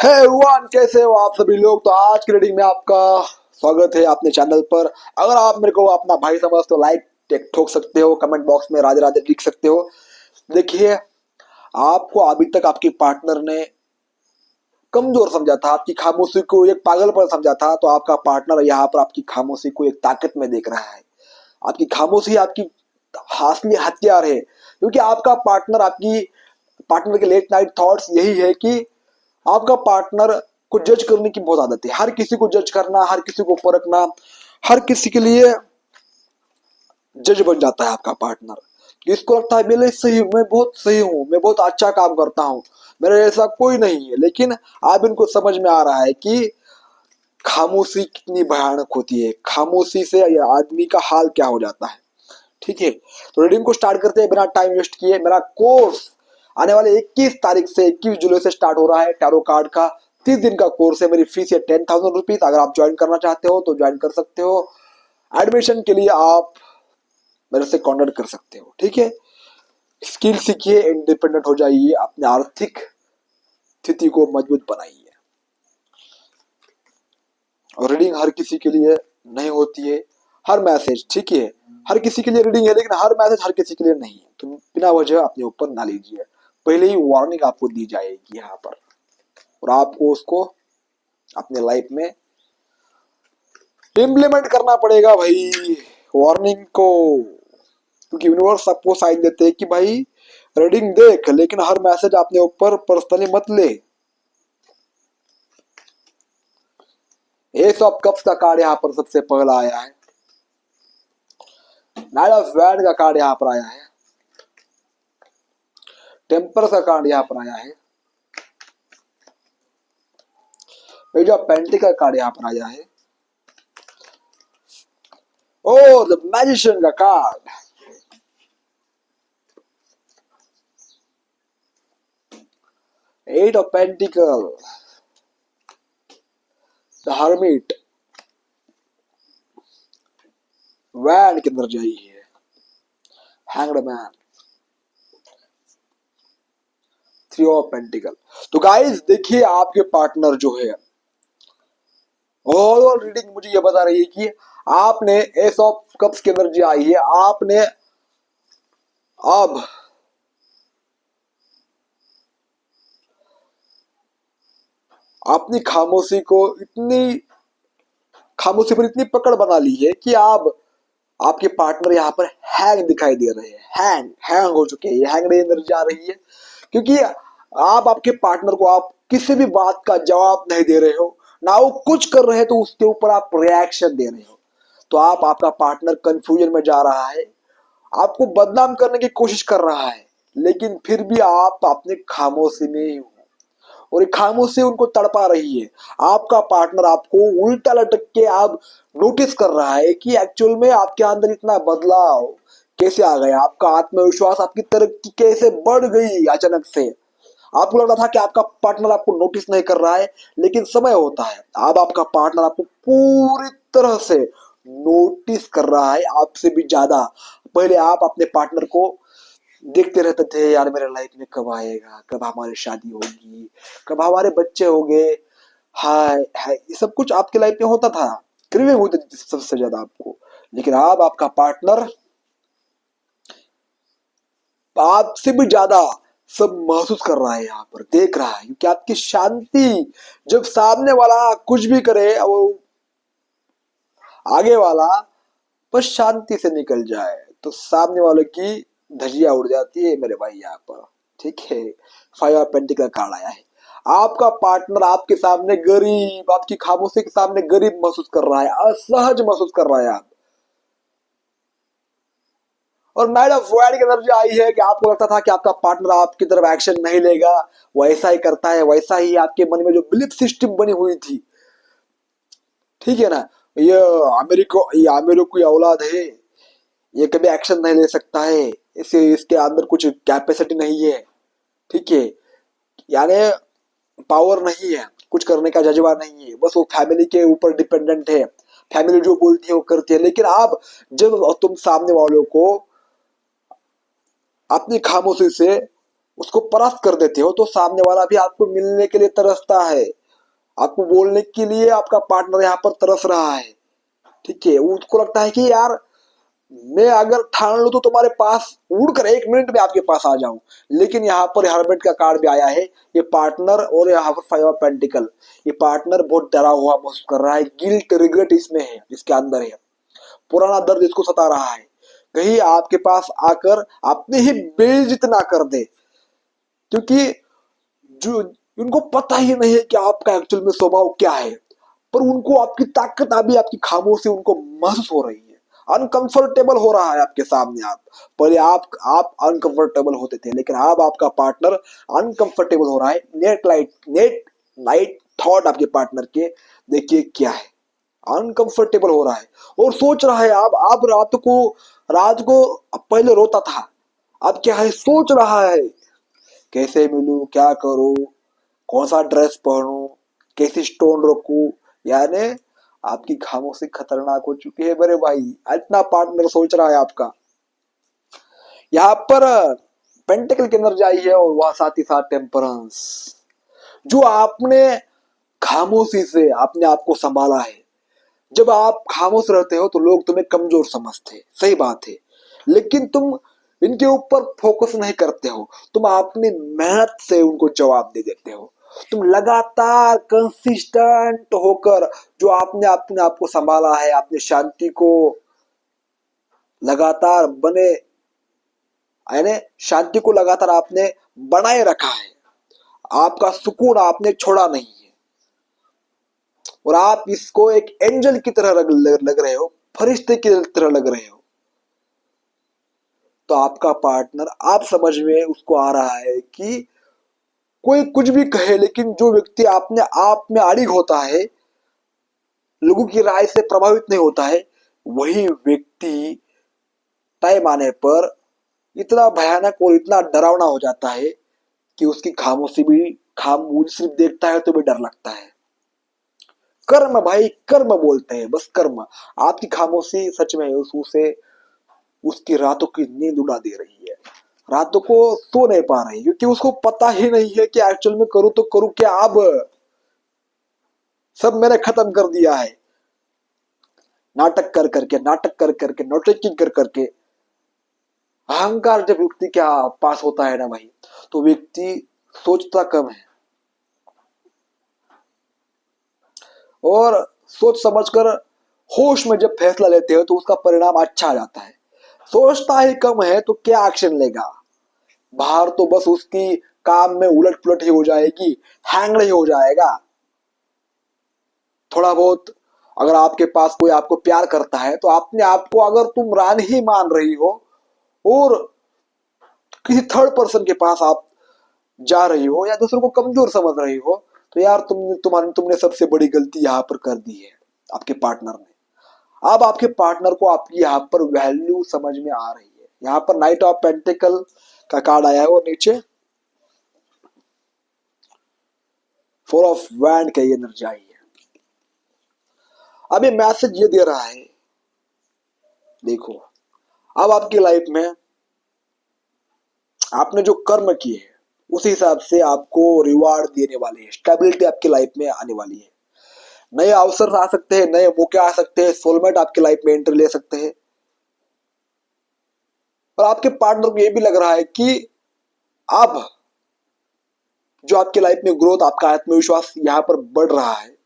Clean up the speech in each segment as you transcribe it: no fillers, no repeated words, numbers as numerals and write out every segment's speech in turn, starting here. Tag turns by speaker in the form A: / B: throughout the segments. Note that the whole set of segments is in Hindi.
A: हे एवरीवन, कैसे हो आप सभी लोग। तो आज की रीडिंग में आपका स्वागत है अपने चैनल पर। अगर आप मेरे को अपना भाई समझते हो, लाइक ठोक सकते हो, कमेंट बॉक्स में राधे राधे लिख सकते हो। देखिए, आपको अभी तक आपकी पार्टनर ने कमजोर समझा था, आपकी खामोशी को एक पागलपन समझा था, तो आपका पार्टनर यहाँ पर आपकी खामोशी को एक ताकत में देख रहा है। आपकी खामोशी आपकी असली हथियार है, क्योंकि आपका पार्टनर आपकी पार्टनर के लेट नाइट थॉट्स यही है कि आपका पार्टनर को जज करने की बहुत आदत है। हर किसी को जज करना, हर किसी को परखना, हर किसी के लिए जज बन जाता है आपका पार्टनर। इसको लगता है मैं सही हूं, मैं बहुत सही हूं, मैं बहुत अच्छा काम करता हूं, मेरे ऐसा कोई नहीं है। लेकिन अब इनको समझ में आ रहा है कि खामोशी कितनी भयानक होती है, खामोशी से आदमी का हाल क्या हो जाता है। ठीक है, तो रीडिंग को स्टार्ट करते हैं बिना टाइम वेस्ट किए। मेरा कोर्स आने वाले 21 तारीख से 21 जुलाई से स्टार्ट हो रहा है। टैरो कार्ड का 30 दिन का कोर्स है। मेरी फीस है 10,000 रुपीज। अगर आप ज्वाइन करना चाहते हो तो ज्वाइन कर सकते हो। एडमिशन के लिए आप मेरे से कॉन्टेक्ट कर सकते हो। ठीक है, स्किल सीखिए, इंडिपेंडेंट हो जाइए, अपने आर्थिक स्थिति को मजबूत बनाइए। और रीडिंग हर किसी के लिए नहीं होती है, हर मैसेज, ठीक है, हर किसी के लिए रीडिंग है, लेकिन हर मैसेज हर किसी के लिए नहीं है। तो बिना वजह अपने ऊपर ना लीजिए, पहले ही वार्निंग आपको दी जाएगी यहाँ पर, और आपको उसको अपने लाइफ में इम्प्लीमेंट करना पड़ेगा भाई, वार्निंग को। क्योंकि यूनिवर्स आपको साइन देते हैं कि भाई रीडिंग देख, लेकिन हर मैसेज अपने ऊपर पर्सनली मत ले। एस ऑफ कप्स का कार्ड यहाँ पर सबसे पहला आया है। नाइट ऑफ वैंड का कार्ड यहाँ पर आया है। टेम्पर का कार्ड यहाँ पर आया है। पेज ऑफ पेंटिकल का कार्ड यहाँ पर आया है। और द मैजिशियन का card, eight of pentacle, the hermit, wand के अंदर जाइए, hanged man, three of pentacle. तो गाइस देखिए, आपके पार्टनर जो है, ओवरऑल रीडिंग मुझे ये बता रही है कि आपने एस ऑफ कप्स के अंदर जो आई है, आपने अब अपनी खामोशी पर इतनी पकड़ बना ली है कि आप आपके पार्टनर यहाँ पर हैंग दिखाई दे रहे हैं, हैंग हो चुके हैं, ये हैंग एनर्जी आ रही है। क्योंकि आप आपके पार्टनर को आप किसी भी बात का जवाब नहीं दे रहे हो, ना वो कुछ कर रहे हैं तो उसके ऊपर आप रिएक्शन दे रहे हो। तो आपका पार्टनर कंफ्यूजन में जा रहा है, आपको बदनाम करने की कोशिश कर रहा है, लेकिन फिर भी आप अपने खामोशी में ही हो, और खामोशी उनको तड़पा रही है। आपका पार्टनर आपको उल्टा लटक के आप नोटिस कर रहा है कि एक्चुअल में आपके अंदर इतना बदलाव कैसे आ गया, आपका आत्मविश्वास, आपकी तरक्की कैसे बढ़ गई अचानक से। आपको लग रहा था कि आपका पार्टनर आपको नोटिस नहीं कर रहा है, लेकिन समय होता है, अब आपका पार्टनर आपको पूरी तरह से नोटिस कर रहा है, आपसे भी ज्यादा। पहले आप अपने पार्टनर को देखते रहते थे, यार मेरे लाइफ में कब आएगा, कब हमारी शादी होगी, कब हमारे बच्चे होंगे, हाय हाय, ये सब कुछ आपके लाइफ में होता था, क्रेविंग होती थी सबसे ज्यादा आपको। लेकिन अब आपका पार्टनर आपसे भी ज्यादा सब महसूस कर रहा है, यहाँ पर देख रहा है, क्योंकि आपकी शांति, जब सामने वाला कुछ भी करे और आगे वाला बस शांति से निकल जाए, तो सामने वाले की धजिया उड़ जाती है मेरे भाई यहाँ पर। ठीक है, फाइव ऑफ पेंटिकल कार्ड आया है। आपका पार्टनर आपके सामने गरीब, आपकी खामोशी के सामने गरीब महसूस कर रहा है, असहज महसूस कर रहा है आप। और नाइट ऑफ वॉर्ड की तरफ जो आई है कि आपको लगता था कि आपका पार्टनर आपकी तरफ एक्शन नहीं लेगा, वो ऐसा ही करता है, वैसा ही आपके मन में जो बिलीफ सिस्टम बनी हुई थी, ठीक है ना, ये अमीरों की औलाद है, ये कभी एक्शन नहीं ले सकता है, इसे इसके अंदर कुछ कैपेसिटी नहीं है, ठीक है, यानी पावर नहीं है, कुछ करने का जज्बा नहीं है, बस वो फैमिली के ऊपर डिपेंडेंट है, फैमिली जो बोलती है वो करती है। लेकिन आप जब तुम सामने वालों को अपनी खामोशी से उसको परास्त कर देते हो तो सामने वाला भी आपको मिलने के लिए तरसता है, आपको बोलने के लिए आपका पार्टनर यहाँ पर तरस रहा है। ठीक है, उसको लगता है कि यार मैं अगर ठान लूं तो तुम्हारे पास उड़कर 1 मिनट में आपके पास आ जाऊं। लेकिन यहाँ पर हर्मिट का कार्ड भी आया है, ये पार्टनर, और यहाँ पर 5 ऑफ पेंटिकल, ये पार्टनर बहुत डरा हुआ महसूस कर रहा है, गिल्ट रिग्रेट इसमें है, इसके अंदर है, पुराना दर्द इसको सता रहा है, कहीं आपके पास आकर आपने ही बेइज्जत ना कर दे। क्योंकि जो उनको पता ही नहीं है कि आपका एक्चुअल में स्वभाव क्या है, पर उनको आपकी ताकत अभी आपकी खामोशी उनको महसूस हो रही है, अनकंफर्टेबल हो रहा है आपके सामने। आप पहले आप अनकंफर्टेबल होते थे, लेकिन अब आपका पार्टनर अनकंफर्टेबल हो रहा है। नेट नाइट थॉट आपके पार्टनर के देखिए क्या है, अनकंफर्टेबल हो रहा है और सोच रहा है। अब रात को पहले रोता था, अब क्या है, सोच रहा है कैसे मिलूं, क्या करूं, कौन सा ड्रेस पहनूं, कैसी स्टोन रखूं। यानी आपकी खामोशी खतरनाक हो चुकी है मेरे भाई, इतना पार्टनर सोच रहा है आपका। यहाँ पर पेंटिकल की एनर्जी आई है और वह साथ ही साथ टेम्परेंस। जो आपने खामोशी से अपने आप को संभाला है। जब आप खामोश रहते हो तो लोग तुम्हें कमजोर समझते हैं, सही बात है, लेकिन तुम इनके ऊपर फोकस नहीं करते हो, तुम अपनी मेहनत से उनको जवाब दे देते हो। तुम लगातार कंसिस्टेंट होकर जो आपने अपने आप को संभाला है, आपने शांति को लगातार बने, यानी शांति को लगातार आपने बनाए रखा है, आपका सुकून आपने छोड़ा नहीं है, और आप इसको एक एंजल की तरह लग रहे हो, फरिश्ते की तरह लग रहे हो। तो आपका पार्टनर, आप समझ में उसको आ रहा है कि कोई कुछ भी कहे, लेकिन जो व्यक्ति आपने आप में अड़िग होता है, लोगों की राय से प्रभावित नहीं होता है, वही व्यक्ति टाइम आने पर इतना भयानक और इतना डरावना हो जाता है कि उसकी खामोशी भी सिर्फ देखता है तो भी डर लगता है। कर्म भाई, कर्म बोलते हैं, बस कर्म। आपकी खामोशी सच में उसे उसकी रातों की नींद उड़ा दे रही है, रातों को सो नहीं पा रही, क्योंकि उसको पता ही नहीं है कि एक्चुअल में करूं तो करूं क्या। अब सब मैंने खत्म कर दिया है, नाटक कर करके, नाटक कर करके, नोटंकी कर करके। अहंकार जब व्यक्ति क्या पास होता है ना भाई, तो व्यक्ति सोचता कम है और सोच समझकर होश में जब फैसला लेते हो तो उसका परिणाम अच्छा आ जाता है। सोचता ही कम है तो क्या एक्शन लेगा, बाहर तो बस उसकी काम में उलट पुलट ही हो जाएगी, हैंग नहीं हो जाएगा। थोड़ा बहुत अगर आपके पास कोई आपको प्यार करता है तो अपने आप को अगर तुम रानी ही मान रही हो और किसी थर्ड पर्सन के पास आप जा रही हो या दूसरों को कमजोर समझ रही हो, तो यार तुमने सबसे बड़ी गलती यहाँ पर कर दी है आपके पार्टनर ने। अब आपके पार्टनर को आपकी यहाँ पर वैल्यू समझ में आ रही है। यहाँ पर नाइट ऑफ पेंटिकल का कार्ड आया है और नीचे 4 ऑफ वैंड की एनर्जी आई है। अब ये मैसेज ये दे रहा है, देखो अब आपकी लाइफ में आपने जो कर्म किए हैं उस हिसाब से आपको रिवार्ड देने वाले हैं, स्टेबिलिटी आपकी लाइफ में आने वाली है, नए अवसर आ सकते हैं, नए मौके आ सकते हैं, सोलमेट आपकी लाइफ में एंट्री ले सकते हैं। और आपके पार्टनर को यह भी लग रहा है कि अब जो आपकी लाइफ में ग्रोथ, आपका आत्मविश्वास यहाँ पर बढ़ रहा है,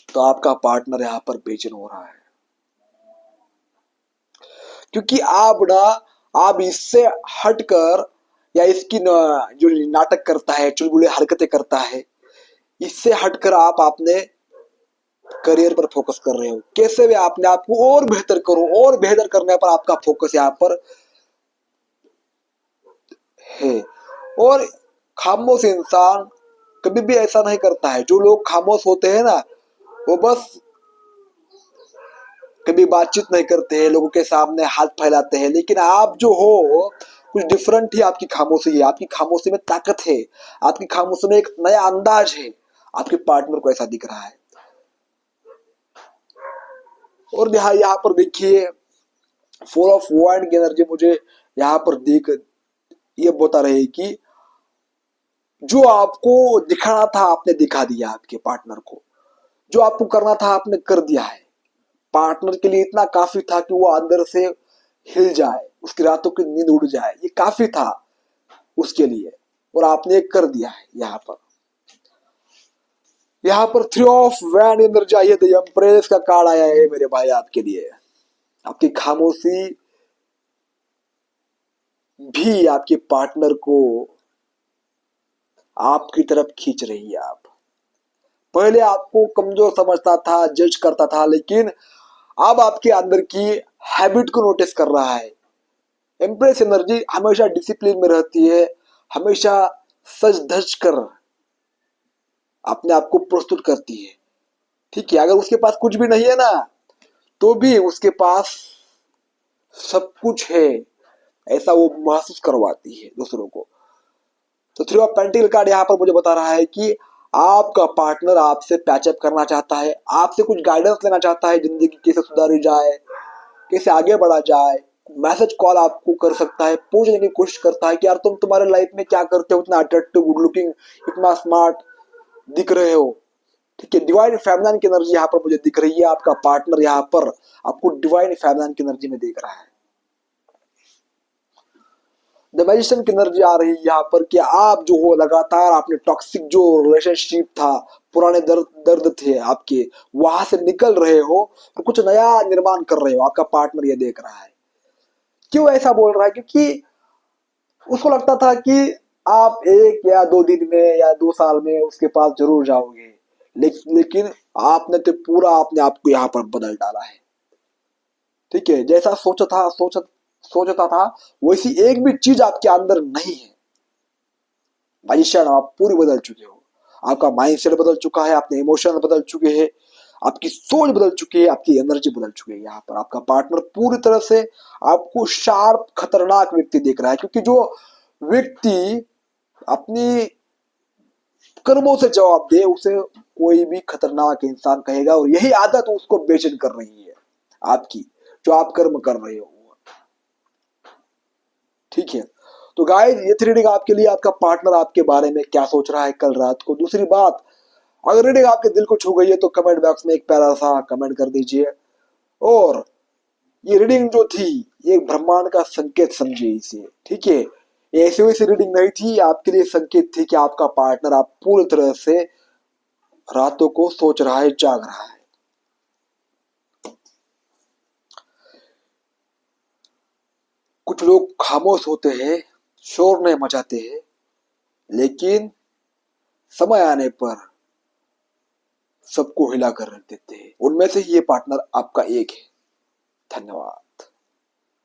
A: तो आपका पार्टनर यहाँ पर बेचैन हो रहा है, क्योंकि आप इससे हटकर या इसकी जो नाटक करता है, चुलबुले हरकतें करता है, इससे हटकर आप अपने करियर पर फोकस कर रहे हो। कैसे भी आपने आपको और बेहतर करो, और बेहतर करने पर आपका फोकस यहाँ पर है। और खामोश इंसान कभी भी ऐसा नहीं करता है। जो लोग खामोश होते हैं ना, वो बस कभी बातचीत नहीं करते हैं, लोगों के सामने हाथ फैलाते हैं। लेकिन आप जो हो कुछ डिफरेंट ही आपकी खामोशी है, आपकी खामोशी में ताकत है, आपकी खामोशी में एक नया अंदाज है। आपके पार्टनर को ऐसा दिख रहा है। और यहाँ पर देखिए 4 ऑफ वॉन्ड की एनर्जी मुझे यहाँ पर ये बता रहे कि जो आपको दिखाना था आपने दिखा दिया, आपके पार्टनर को जो आपको करना था आपने कर दिया है। पार्टनर के लिए इतना काफी था कि वो अंदर से हिल जाए, उसकी रातों की नींद उड़ जाए, ये काफी था उसके लिए, और आपने कर दिया है। यहाँ पर थ्री ऑफ वैंड एनर्जी आई है, द एम्प्रेस का कार्ड आया है मेरे भाई आपके लिए। आपकी खामोशी भी आपके पार्टनर को आपकी तरफ खींच रही है। आप पहले आपको कमजोर समझता था, जज करता था, लेकिन अब आपके अंदर की हैबिट को नोटिस कर रहा है। एम्प्रेस एनर्जी हमेशा डिसिप्लिन में रहती है, हमेशा सज धज कर अपने आप को प्रस्तुत करती है। ठीक है, अगर उसके पास कुछ भी नहीं है ना, तो भी उसके पास सब कुछ है, ऐसा वो महसूस करवाती है दूसरों को। तो थ्री ऑफ पेंटिकल कार्ड यहाँ पर मुझे बता रहा है कि आपका पार्टनर आपसे पैचअप करना चाहता है, आपसे कुछ गाइडेंस लेना चाहता है, जिंदगी कैसे सुधारी जाए, कैसे आगे बढ़ा जाए। मैसेज कॉल आपको कर सकता है, पूछने की कोशिश करता है कि यार तुम तुम्हारे लाइफ में क्या करते हो, इतना अट्रैक्टिव, गुड लुकिंग, इतना स्मार्ट दिख रहे हो। ठीक है, डिवाइन फेमिनिन की एनर्जी यहाँ पर मुझे दिख रही है। आपका पार्टनर यहाँ पर आपको डिवाइन फेमिनिन की एनर्जी में देख रहा है। द मैजिशियन की एनर्जी आ रही है यहाँ पर कि आप जो हो लगातार आपने टॉक्सिक जो रिलेशनशिप था, पुराने दर्द थे आपके, वहां से निकल रहे हो और कुछ नया निर्माण कर रहे हो। आपका पार्टनर ये देख रहा है। क्यों ऐसा बोल रहा है? क्योंकि उसको लगता था कि आप 1 या 2 दिन में या 2 साल में उसके पास जरूर जाओगे, लेकिन आपने तो पूरा अपने आप को यहाँ पर बदल डाला है। ठीक है, जैसा सोचता था वैसी एक भी चीज आपके अंदर नहीं है। मैजिशियन आप पूरी बदल चुके हो। आपका माइंडसेट बदल चुका है, अपने इमोशन बदल चुके हैं, आपकी सोच बदल चुकी है, आपकी एनर्जी बदल चुकी है। यहाँ पर आपका पार्टनर पूरी तरह से आपको शार्प खतरनाक व्यक्ति देख रहा है, क्योंकि जो व्यक्ति अपनी कर्मों से जवाब दे उसे कोई भी खतरनाक इंसान कहेगा, और यही आदत उसको बेचैन कर रही है आपकी, जो आप कर्म कर रहे हो। ठीक है, तो गाइस ये थी रीडिंग आपके लिए। आपका पार्टनर आपके बारे में क्या सोच रहा है कल रात को। दूसरी बात, अगर रीडिंग आपके दिल को छू गई है तो कमेंट बॉक्स में एक प्यारा सा कमेंट कर दीजिए। और ये रीडिंग जो थी, ये ब्रह्मांड का संकेत समझिए इसे। ठीक है, ये ऐसी वैसी रीडिंग नहीं थी, आपके लिए संकेत थी कि आपका पार्टनर आप पूरी तरह से रातों को सोच रहा है, जाग रहा है। कुछ लोग खामोश होते हैं, शोर नहीं मचाते हैं, लेकिन समय आने पर सबको हिला कर रख देते हैं। उनमें से ये पार्टनर आपका एक है। धन्यवाद।